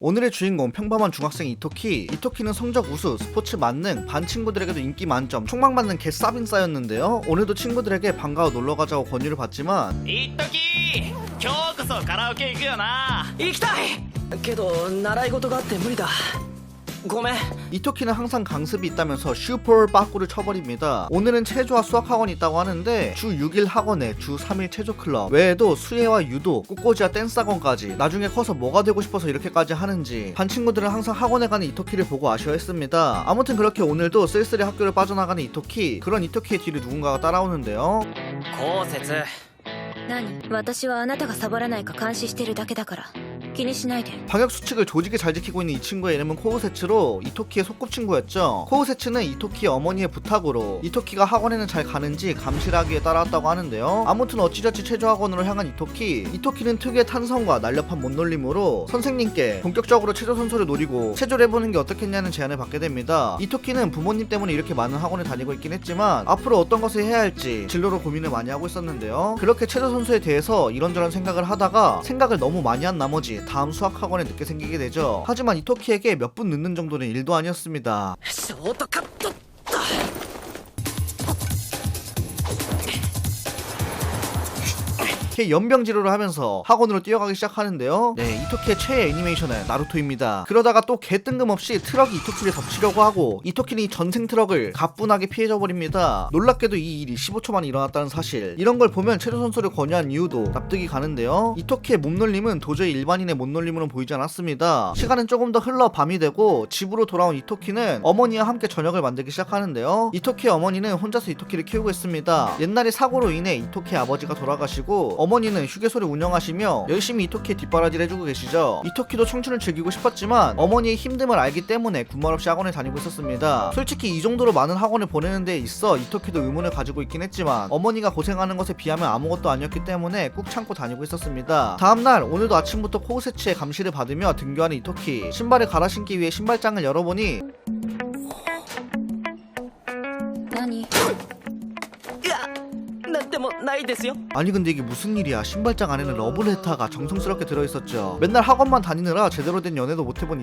오늘의 주인공 평범한 중학생 이토키. 이토키는 성적 우수, 스포츠 만능, 반 친구들에게도 인기 만점, 촉망 받는 개싸빈싸였는데요. 오늘도 친구들에게 방과후 놀러가자고 권유를 받지만 いっとき今日こそカラオケ行くよな。行きたいけど習い事があって無理だごめん。 이토키는 항상 강습이 있다면서 슈퍼 빠꾸를 쳐버립니다. 오늘은 체조와 수학학원이 있다고 하는데 주 6일 학원에 주 3일 체조클럽 외에도 수혜와 유도, 꽃꽂이와 댄스학원까지. 나중에 커서 뭐가 되고 싶어서 이렇게까지 하는지 반 친구들은 항상 학원에 가는 이토키를 보고 아쉬워했습니다. 아무튼 그렇게 오늘도 쓸쓸히 학교를 빠져나가는 이토키. 그런 이토키의 뒤를 누군가가 따라오는데요. 後節何？私はあなたがサボらないか監視してるだけだから気にしないで。 방역수칙을 조직에 잘 지키고 있는 이 친구의 이름은 코우세츠로 이토키의 소꿉친구였죠. 코우세츠는 이토키의 어머니의 부탁으로 이토키가 학원에는 잘 가는지 감시하기 위해 따라왔다고 하는데요. 아무튼 어찌저찌 체조학원으로 향한 이토키는 특유의 탄성과 날렵한 못놀림으로 선생님께 본격적으로 체조 선수를 노리고 체조를 해보는 게 어떻겠냐는 제안을 받게 됩니다. 이토키는 부모님 때문에 이렇게 많은 학원을 다니고 있긴 했지만 앞으로 어떤 것을 해야 할지 진로로 고민을 많이 하고 있었는데요. 그렇게 체조 선수에 대해서 이런저런 생각을 하다가 생각을 너무 많이 한 나머지 다음 수학학원에 늦게 생기게 되죠. 하지만 이토키에게 몇 분 늦는 정도는 일도 아니었습니다. ショートカットだ。 이렇게 연병지로를 하면서 학원으로 뛰어가기 시작하는데요. 네, 이토키의 최애 애니메이션은 나루토입니다. 그러다가 또 개 뜬금없이 트럭이 이토키를 덮치려고 하고 이토키는 이 전생 트럭을 가뿐하게 피해져버립니다. 놀랍게도 이 일이 15초 만에 일어났다는 사실. 이런 걸 보면 체조 선수를 권유한 이유도 납득이 가는데요. 이토키의 몸놀림은 도저히 일반인의 몸놀림으로는 보이지 않았습니다. 시간은 조금 더 흘러 밤이 되고 집으로 돌아온 이토키는 어머니와 함께 저녁을 만들기 시작하는데요. 이토키의 어머니는 혼자서 이토키를 키우고 있습니다. 옛날에 사고로 인해 이토키의 아버지가 돌아가시고 어머니는 휴게소를 운영하시며 열심히 이토키의 뒷바라지를 해주고 계시죠. 이토키도 청춘을 즐기고 싶었지만 어머니의 힘듦을 알기 때문에 군말 없이 학원을 다니고 있었습니다. 솔직히 이 정도로 많은 학원을 보내는 데 있어 이토키도 의문을 가지고 있긴 했지만 어머니가 고생하는 것에 비하면 아무것도 아니었기 때문에 꾹 참고 다니고 있었습니다. 다음날 오늘도 아침부터 코우세츠의 감시를 받으며 등교하는 이토키. 신발을 갈아 신기 위해 신발장을 열어보니 何？いやなんでもないですよ。 아니 근데 이게 무슨 일이야. 신발장 안에는 러브레터가 정성스럽게 들어있었죠. 맨날 학원만 다니느라 제대로 된 연애도 못해본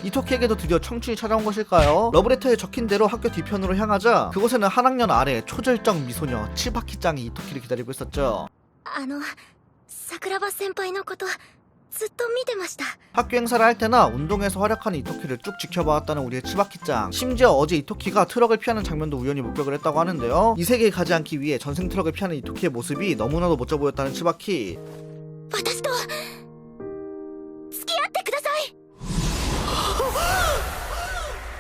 이토키에게도 드디어 청춘이 찾아온 것일까요? 러브레터에 적힌 대로 학교 뒤편으로 향하자 그곳에는 한 학년 아래 초절정 미소녀 치바키짱이 이토키를 기다리고 있었죠. 桜庭先輩のことずっと見てました。 학교 행사를 할 때나 운동에서 활약하는 이토키를 쭉 지켜봐왔다는 우리의 치바키짱. 심지어 어제 이토키가 트럭을 피하는 장면도 우연히 목격을 했다고 하는데요. 이 세계에 가지 않기 위해 전생 트럭을 피하는 이토키의 모습이 너무나도 멋져 보였다는 치바키. 私と付き合ってください。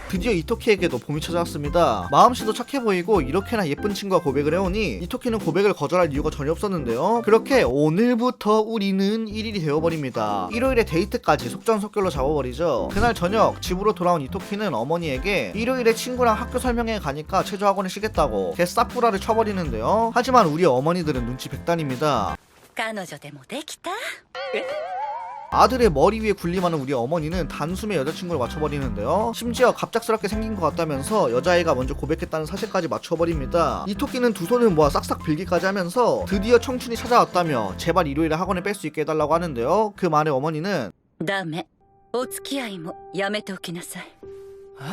드디어 이토키에게도 봄이 찾아왔습니다. 마음씨도 착해 보이고 이렇게나 예쁜 친구가 고백을 해오니 이토키는 고백을 거절할 이유가 전혀 없었는데요. 그렇게 오늘부터 우리는 1일이 되어버립니다. 일요일에 데이트까지 속전속결로 잡아버리죠. 그날 저녁 집으로 돌아온 이토키는 어머니에게 일요일에 친구랑 학교 설명회 가니까 체조학원에 쉬겠다고 개싸꾸라를 쳐버리는데요. 하지만 우리 어머니들은 눈치 백단입니다. 彼女でもできた？ 아들의 머리 위에 군림하는 우리 어머니는 단숨에 여자친구를 맞춰버리는데요. 심지어 갑작스럽게 생긴 것 같다면서 여자아이가 먼저 고백했다는 사실까지 맞춰버립니다. 이토끼는 두 손을 모아 싹싹 빌기까지 하면서 드디어 청춘이 찾아왔다며 제발 일요일에 학원에 뺄 수 있게 해달라고 하는데요. 그 말에 어머니는 ダメ。お付き合いもやめておきなさい。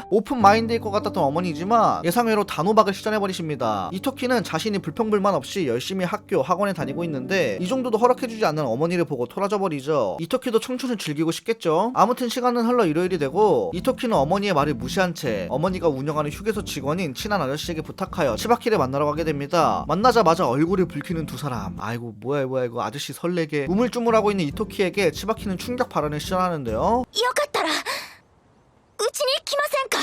오픈 마인드일 것 같았던 어머니지만 예상외로 단호박을 시전해버리십니다. 이토키는 자신이 불평불만 없이 열심히 학원에 다니고 있는데 이 정도도 허락해주지 않는 어머니를 보고 토라져버리죠. 이토키도 청춘을 즐기고 싶겠죠. 아무튼 시간은 흘러 일요일이 되고 이토키는 어머니의 말을 무시한 채 어머니가 운영하는 휴게소 직원인 친한 아저씨에게 부탁하여 치바키를 만나러 가게 됩니다. 만나자마자 얼굴을 붉히는 두 사람. 아이고 뭐야 이거 아저씨 설레게. 우물쭈물하고 있는 이토키에게 치바키는 충격 발언을 시전하는데요. よかったらうちに来ませんか？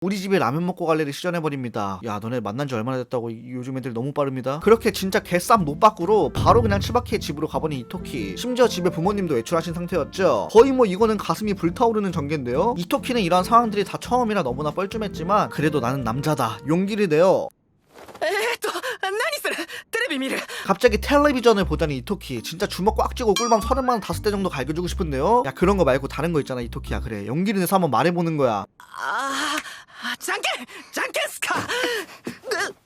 우리 집에 라면 먹고 갈래를 시전해버립니다. 야 너네 만난 지 얼마나 됐다고. 요즘 애들 너무 빠릅니다. 그렇게 진짜 개쌈 노빠꾸로 바로 그냥 치바키의 집으로 가버린 이토키. 심지어 집에 부모님도 외출하신 상태였죠. 거의 뭐 이거는 가슴이 불타오르는 전개인데요. 이토키는 이러한 상황들이 다 처음이라 너무나 뻘쭘했지만 그래도 나는 남자다 용기를 내어 何する？テレビ見る。 갑자기 텔레비전을 보다니 이토키. 진짜 주먹 꽉 쥐고 꿀밤 30만 5대 정도 갈겨주고 싶은데요. 야 그런 거 말고 다른 거 있잖아 이토키야. 그래 용기를 내서 한번 말해보는 거야. ああ、じゃんけんすか。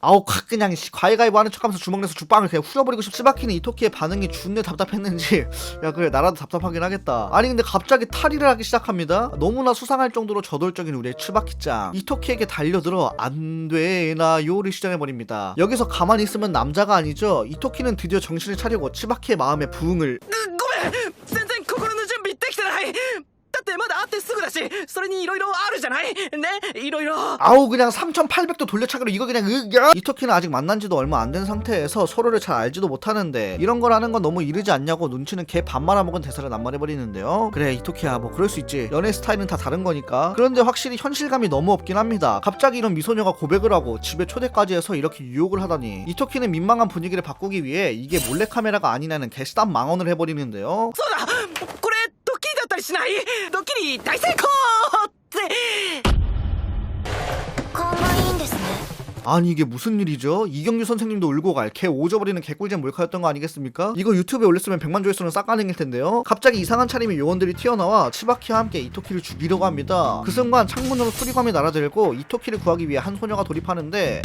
아우 그냥 가위가위보 하는 척하면서 주먹 내서 죽방을 그냥 후려버리고 싶. 치바키는 이토키의 반응이 준내 답답했는지 야 그래 나라도 답답하긴 하겠다. 아니 근데 갑자기 탈의를 하기 시작합니다. 너무나 수상할 정도로 저돌적인 우리의 치바키짱. 이토키에게 달려들어 안되나요를 시전해버립니다. 여기서 가만히 있으면 남자가 아니죠. 이토키는 드디어 정신을 차리고 치바키의 마음에 부응을. ごめん全然心の準備できてないだってまだ会ってすぐだしそれに色々あるじゃないね色々 아우 그냥 3800도 돌려차기로 이거 그냥 이토키는 아직 만난지도 얼마 안 된 상태에서 서로를 잘 알지도 못하는데 이런 걸 하는 건 너무 이르지 않냐고 눈치는 개 밥 말아먹은 대사를 낱말해버리는데요. 그래 이토키야 뭐 그럴 수 있지. 연애 스타일은 다 다른 거니까. 그런데 확실히 현실감이 너무 없긴 합니다. 갑자기 이런 미소녀가 고백을 하고 집에 초대까지 해서 이렇게 유혹을 하다니. 이토키는 민망한 분위기를 바꾸기 위해 이게 몰래카메라가 아니냐는 개쌈 망언을 해버리는데요. そうだこれドッキリだったりしないドッキリ大成功って勘がいいんですね。 아니 이게 무슨 일이죠? 이경규 선생님도 울고 갈 개 오져버리는 개꿀잼 몰카였던 거 아니겠습니까? 이거 유튜브에 올렸으면 100만 조회수는 싹 가능일 텐데요. 갑자기 이상한 차림의 요원들이 튀어나와 치바키와 함께 이토키를 죽이려고 합니다. 그 순간 창문으로 수리검이 날아들고 이토키를 구하기 위해 한 소녀가 돌입하는데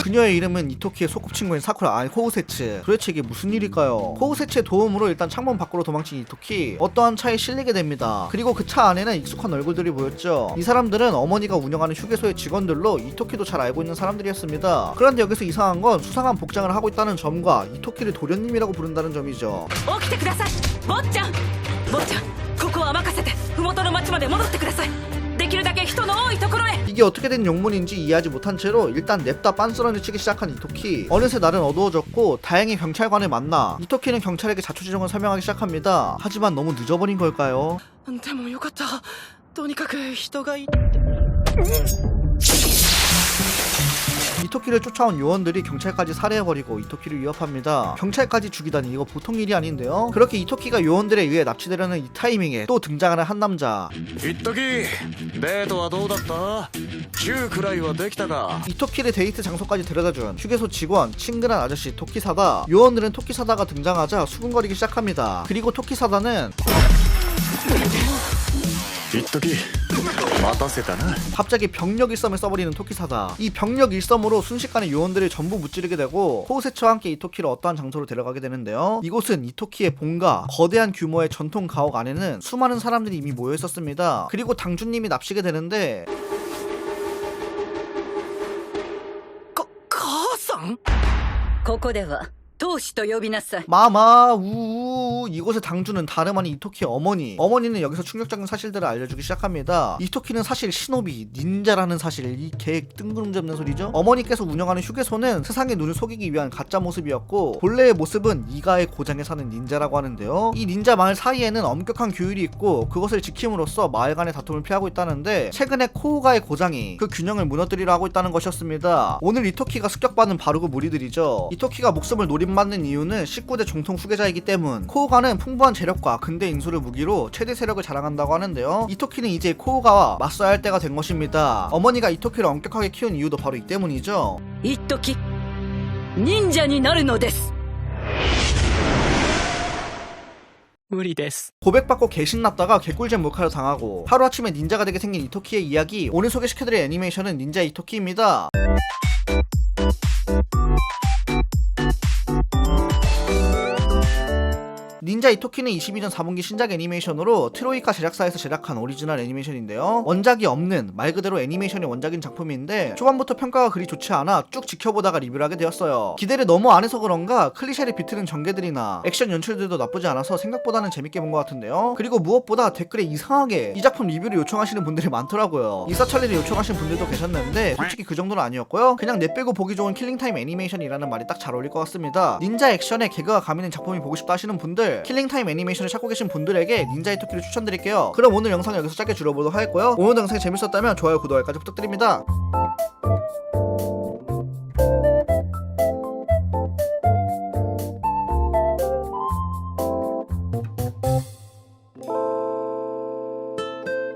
그녀의 이름은 이토키의 소꿉친구인 사쿠라 아니 코우세츠. 도대체 이게 무슨 일일까요? 코우세츠의 도움으로 일단 창문 밖으로 도망친 이토키 어떠한 차에 실리게 됩니다. 그리고 그 차 안에는 익숙한 얼굴들이 보였죠. 이 사람들은 어머니가 운영하는 휴게소의 직원들로 이토키도 잘 알고 있는 사람들이었습니다. 그런데 여기서 이상한 건 수상한 복장을 하고 있다는 점과 이토키를 도련님이라고 부른다는 점이죠. 起きてください坊ちゃん坊ちゃんここは任せて麓の町まで戻ってくださいできるだけ人の多いところへ 이게 어떻게 된 용문인지 이해하지 못한 채로 일단 냅다 빤스런을 치기 시작한 이토키. 어느새 날은 어두워졌고 다행히 경찰관을 만나 이토키는 경찰에게 자초지종을 설명하기 시작합니다. 하지만 너무 늦어버린 걸까요? でもよかったとにかく人がい 이토키를 쫓아온 요원들이 경찰까지 살해해버리고 이토키를 위협합니다. 경찰까지 죽이다니 이거 보통 일이 아닌데요. 그렇게 이토키가 요원들에 의해 납치되려는 이 타이밍에 또 등장하는 한 남자. 一時デートはどうだったチューくらいはできたか 이토키를 데이트 장소까지 데려다준 휴게소 직원 친근한 아저씨 토키사다. 요원들은 토키사다가 등장하자 수군거리기 시작합니다. 그리고 토키사다는 一時待たせたな 갑자기 병력 일섬을 써버리는 토키사다. 이 병력 일섬으로 순식간에 요원들을 전부 무찌르게 되고 코우세츠와 함께 이토키를 어떠한 장소로 데려가게 되는데요. 이곳은 이토키의 본가 거대한 규모의 전통 가옥 안에는 수많은 사람들이 이미 모여 있었습니다. 그리고 당주님이 납치게 되는데 母さんここでは当主と呼びなさい 마마 우우 이곳의 당주는 다름 아닌 이토키의 어머니는 여기서 충격적인 사실들을 알려주기 시작합니다. 이토키는 사실 시노비 닌자라는 사실. 이 개 뜬구름 잡는 소리죠. 어머니께서 운영하는 휴게소는 세상의 눈을 속이기 위한 가짜 모습이었고 본래의 모습은 이가의 고장에 사는 닌자라고 하는데요. 이 닌자 마을 사이에는 엄격한 규율이 있고 그것을 지킴으로써 마을 간의 다툼을 피하고 있다는데 최근에 코우가의 고장이 그 균형을 무너뜨리려 하고 있다는 것이었습니다. 오늘 이토키가 습격받은 바로 그 무리들이죠. 이토키가 목숨을 노림받는 이유는 19대 정통 후계자이기 때문. 코우가는 풍부한 재력과 근대 인수를 무기로 최대 세력을 자랑한다고 하는데요. 이토키는 이제 코우가와 맞서야 할 때가 된 것입니다. 어머니가 이토키를 엄격하게 키운 이유도 바로 이 때문이죠. 一時忍者になるのです 無理です 고백받고 개신났다가 개꿀잼 몰카를 당하고 하루아침에 닌자가 되게 생긴 이토키의 이야기. 오늘 소개시켜드릴 애니메이션은 닌자 이토키입니다. 닌자 이토키는 22년 4분기 신작 애니메이션으로 트로이카 제작사에서 제작한 오리지널 애니메이션인데요. 원작이 없는 말 그대로 애니메이션이 원작인 작품인데 초반부터 평가가 그리 좋지 않아 쭉 지켜보다가 리뷰를 하게 되었어요. 기대를 너무 안 해서 그런가 클리셰를 비트는 전개들이나 액션 연출들도 나쁘지 않아서 생각보다는 재밌게 본 것 같은데요. 그리고 무엇보다 댓글에 이상하게 이 작품 리뷰를 요청하시는 분들이 많더라고요. 이사찰리를 요청하신 분들도 계셨는데 솔직히 그 정도는 아니었고요. 그냥 내빼고 보기 좋은 킬링타임 애니메이션이라는 말이 딱 잘 어울릴 것 같습니다. 닌자 액션에 개그가 가미된 작품이 보고 싶다 하시는 분들, 킬링타임 애니메이션을 찾고 계신 분들에게 닌자 이토키를 추천드릴게요. 그럼 오늘 영상 여기서 짧게 줄여보도록 하겠고요. 오늘 영상이 재밌었다면 좋아요, 구독까지 부탁드립니다.